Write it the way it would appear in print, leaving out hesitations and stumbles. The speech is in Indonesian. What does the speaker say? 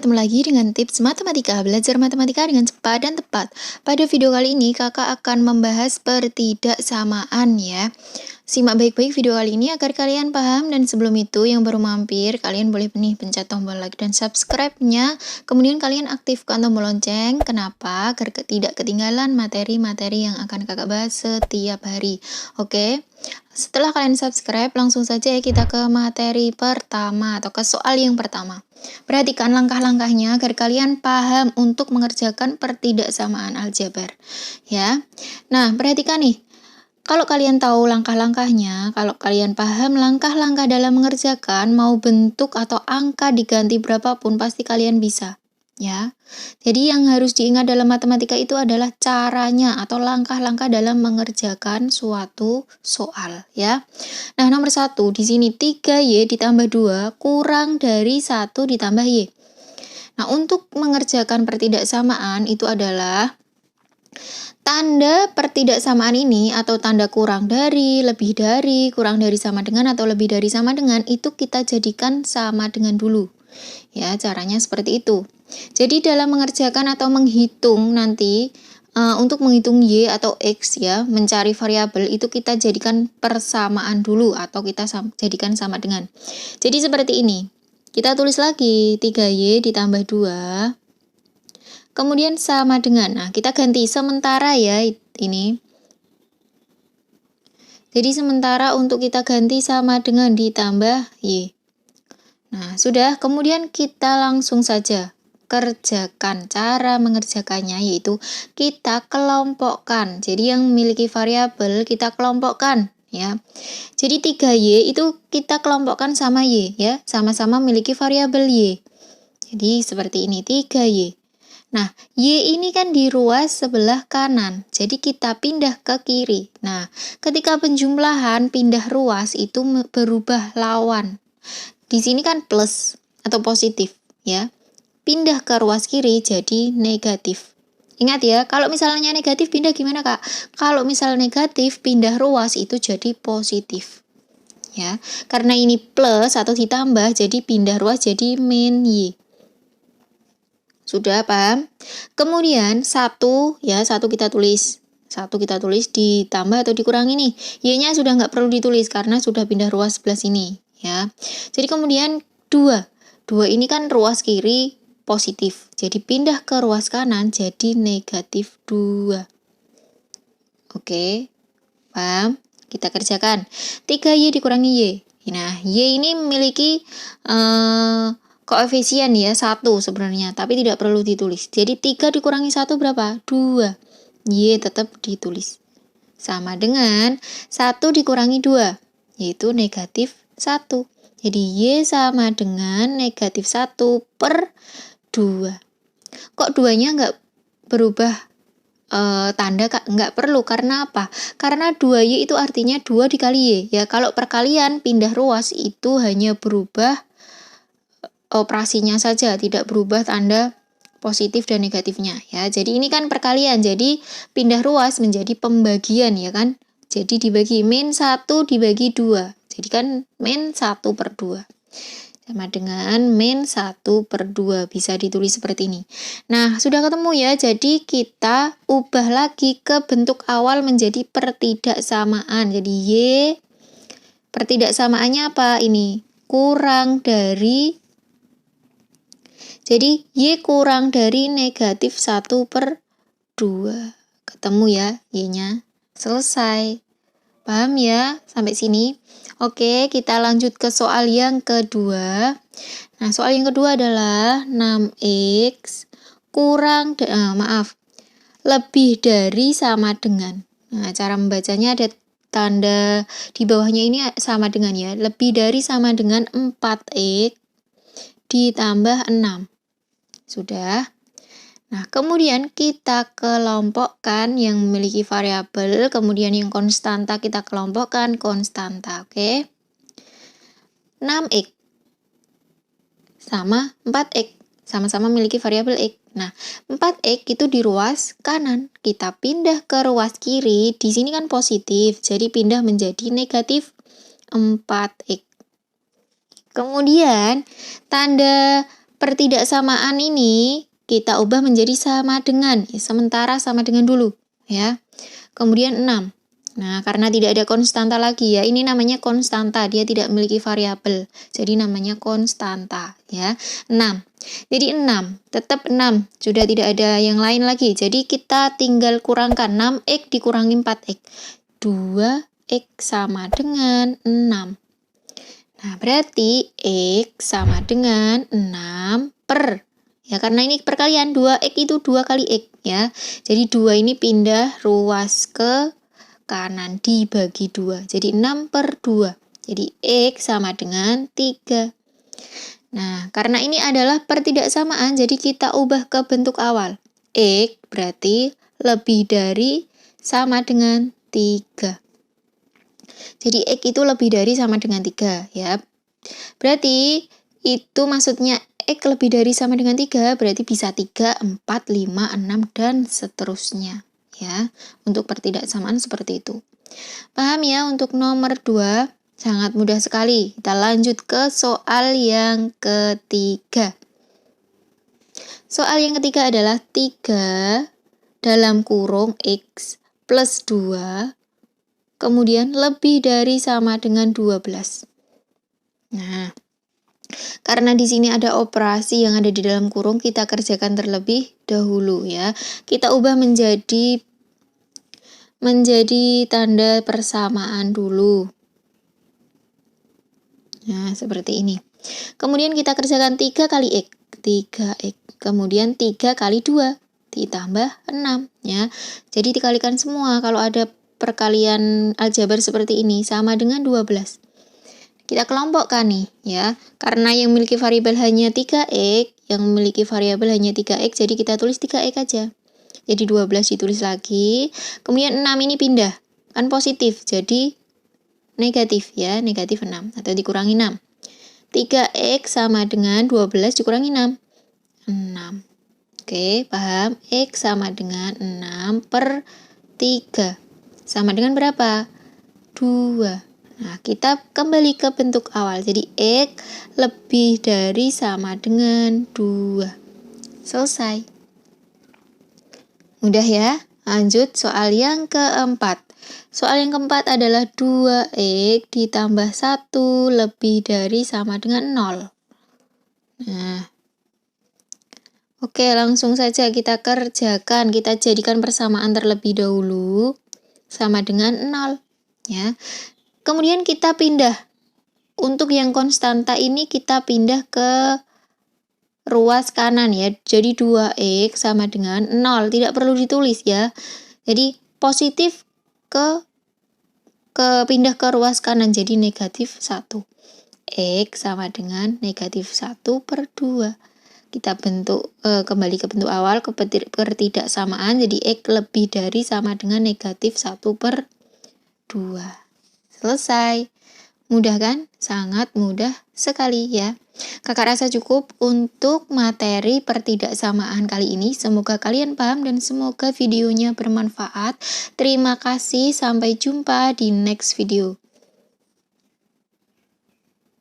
ketemu lagi dengan tips matematika, belajar matematika dengan cepat dan tepat. Pada video kali ini, kakak akan membahas pertidaksamaan ya. Simak baik-baik video kali ini agar kalian paham, dan sebelum itu yang baru mampir, kalian boleh pencet tombol like dan subscribe-nya. Kemudian kalian aktifkan tombol lonceng. Kenapa? Agar tidak ketinggalan materi-materi yang akan kakak bahas setiap hari. Oke? Setelah kalian subscribe, langsung saja ya kita ke materi pertama atau ke soal yang pertama. Perhatikan langkah-langkahnya agar kalian paham untuk mengerjakan pertidaksamaan aljabar. Ya. Nah, perhatikan nih. Kalau kalian tahu langkah-langkahnya, kalau kalian paham langkah-langkah dalam mengerjakan, mau bentuk atau angka diganti berapapun, pasti kalian bisa. Ya. Jadi yang harus diingat dalam matematika itu adalah caranya atau langkah-langkah dalam mengerjakan suatu soal, ya. Nah, nomor 1, di sini 3Y ditambah 2 kurang dari 1 ditambah Y. Nah, untuk mengerjakan pertidaksamaan itu adalah tanda pertidaksamaan ini atau tanda kurang dari, lebih dari, kurang dari sama dengan, atau lebih dari sama dengan, itu kita jadikan sama dengan dulu. Ya, caranya seperti itu. Jadi dalam mengerjakan atau menghitung nanti, untuk menghitung Y atau X ya, mencari variabel itu kita jadikan persamaan dulu atau kita jadikan sama dengan. Jadi seperti ini. Kita tulis lagi 3Y ditambah 2. Kemudian sama dengan. Nah, kita ganti sementara ya ini. Jadi sementara untuk kita ganti sama dengan ditambah Y. Nah, sudah. Kemudian kita langsung saja kerjakan cara mengerjakannya, yaitu kita kelompokkan. Jadi yang memiliki variabel kita kelompokkan ya. Jadi 3Y itu kita kelompokkan sama Y ya, sama-sama memiliki variabel Y. Jadi seperti ini 3Y. Nah, Y ini kan di ruas sebelah kanan, jadi kita pindah ke kiri. Nah, ketika penjumlahan pindah ruas itu berubah lawan. Di sini kan plus atau positif ya. Pindah ke ruas kiri jadi negatif. Ingat ya, kalau misalnya negatif pindah gimana Kak? Kalau misal negatif pindah ruas itu jadi positif. Ya, karena ini plus atau ditambah jadi pindah ruas jadi min Y. Sudah paham? Kemudian 1 ya, 1 kita tulis. 1 kita tulis ditambah atau dikurangi nih. Y-nya sudah nggak perlu ditulis karena sudah pindah ruas sebelah sini ya. Jadi kemudian 2. 2 ini kan ruas kiri positif. Jadi pindah ke ruas kanan jadi negatif 2. Oke, paham? Kita kerjakan. 3Y dikurangi Y. Nah, Y ini memiliki koefisien ya, 1 sebenarnya. Tapi tidak perlu ditulis. Jadi 3 dikurangi 1 berapa? 2. Y tetap ditulis. Sama dengan 1 dikurangi 2. Yaitu negatif 1. Jadi Y sama dengan negatif 1 per 2. Kok 2-nya nggak berubah tanda Kak? Nggak perlu. Karena apa? Karena 2Y itu artinya 2 dikali Y. Ya, kalau perkalian pindah ruas itu hanya berubah operasinya saja, tidak berubah tanda positif dan negatifnya ya. Jadi ini kan perkalian. Jadi pindah ruas menjadi pembagian ya kan. Jadi dibagi min 1 dibagi 2. Jadi kan min 1 per 2. Sama dengan min 1 per 2. Bisa ditulis seperti ini. Nah, sudah ketemu ya. Jadi kita ubah lagi ke bentuk awal menjadi pertidaksamaan. Jadi Y pertidaksamaannya apa ini? Kurang dari. Jadi Y kurang dari negatif 1 per 2. Ketemu ya Y-nya. Selesai. Paham ya sampai sini? Oke, kita lanjut ke soal yang kedua. Nah, soal yang kedua adalah 6X kurang, lebih dari sama dengan. Nah, cara membacanya ada tanda di bawahnya ini sama dengan ya. Lebih dari sama dengan 4X ditambah 6. Sudah. Nah, kemudian kita kelompokkan yang memiliki variabel, kemudian yang konstanta kita kelompokkan konstanta, oke? 6X sama 4X, sama-sama memiliki variabel X. Nah, 4X itu di ruas kanan, kita pindah ke ruas kiri, di sini kan positif, jadi pindah menjadi negatif 4X. Kemudian, tanda pertidaksamaan ini kita ubah menjadi sama dengan, sementara sama dengan dulu ya. Kemudian 6. Nah, karena tidak ada konstanta lagi ya, ini namanya konstanta, dia tidak memiliki variabel. Jadi namanya konstanta ya. 6. Jadi 6, tetap 6, sudah tidak ada yang lain lagi. Jadi kita tinggal kurangkan 6x dikurangi 4x. 2x sama dengan 6. Nah, berarti x sama dengan 6 per. Ya, karena ini perkalian, 2x itu 2 kali x ya. Jadi 2 ini pindah ruas ke kanan dibagi 2. Jadi 6 per 2. Jadi x sama dengan 3. Nah, karena ini adalah pertidaksamaan, jadi kita ubah ke bentuk awal. X berarti lebih dari sama dengan 3. Jadi x itu lebih dari sama dengan 3 ya. Berarti itu maksudnya x lebih dari sama dengan 3 berarti bisa 3, 4, 5, 6 dan seterusnya ya. Untuk pertidaksamaan seperti itu. Paham ya untuk nomor 2? Sangat mudah sekali. Kita lanjut ke soal yang ketiga. Soal yang ketiga adalah 3 dalam kurung x plus 2 kemudian lebih dari sama dengan 12. Nah, karena di sini ada operasi yang ada di dalam kurung, kita kerjakan terlebih dahulu ya. Kita ubah menjadi tanda persamaan dulu. Nah, seperti ini. Kemudian kita kerjakan 3 kali x. 3x. Kemudian 3 kali 2 ditambah 6 ya. Jadi dikalikan semua. Kalau ada perkalian aljabar seperti ini sama dengan 12. Kita kelompokkan nih ya. Karena yang memiliki variabel hanya 3x, yang memiliki variabel hanya 3x, jadi kita tulis 3x aja. Jadi 12 ditulis lagi. Kemudian 6 ini pindah. Kan positif, jadi negatif ya, negatif 6 atau dikurangi 6. 3x sama dengan 12 dikurangi 6. 6. Oke, paham? X sama dengan 6 per 3. Sama dengan berapa? 2. Nah, kita kembali ke bentuk awal. Jadi, X lebih dari sama dengan 2. Selesai. Mudah ya? Lanjut soal yang keempat. Soal yang keempat adalah 2x ditambah 1 lebih dari sama dengan 0. Nah, oke, langsung saja kita kerjakan. Kita jadikan persamaan terlebih dahulu sama dengan 0. Ya. Kemudian kita pindah. Untuk yang konstanta ini kita pindah ke ruas kanan ya. Jadi 2x sama dengan 0. Tidak perlu ditulis ya. Jadi positif pindah ke ruas kanan. Jadi negatif 1. X sama dengan negatif 1 per 2. Kita bentuk kembali ke bentuk awal, ke pertidaksamaan. Jadi X lebih dari sama dengan negatif 1 per 2. Selesai. Mudah kan? Sangat mudah sekali ya. Kakak rasa cukup untuk materi pertidaksamaan kali ini. Semoga kalian paham dan semoga videonya bermanfaat. Terima kasih. Sampai jumpa di next video.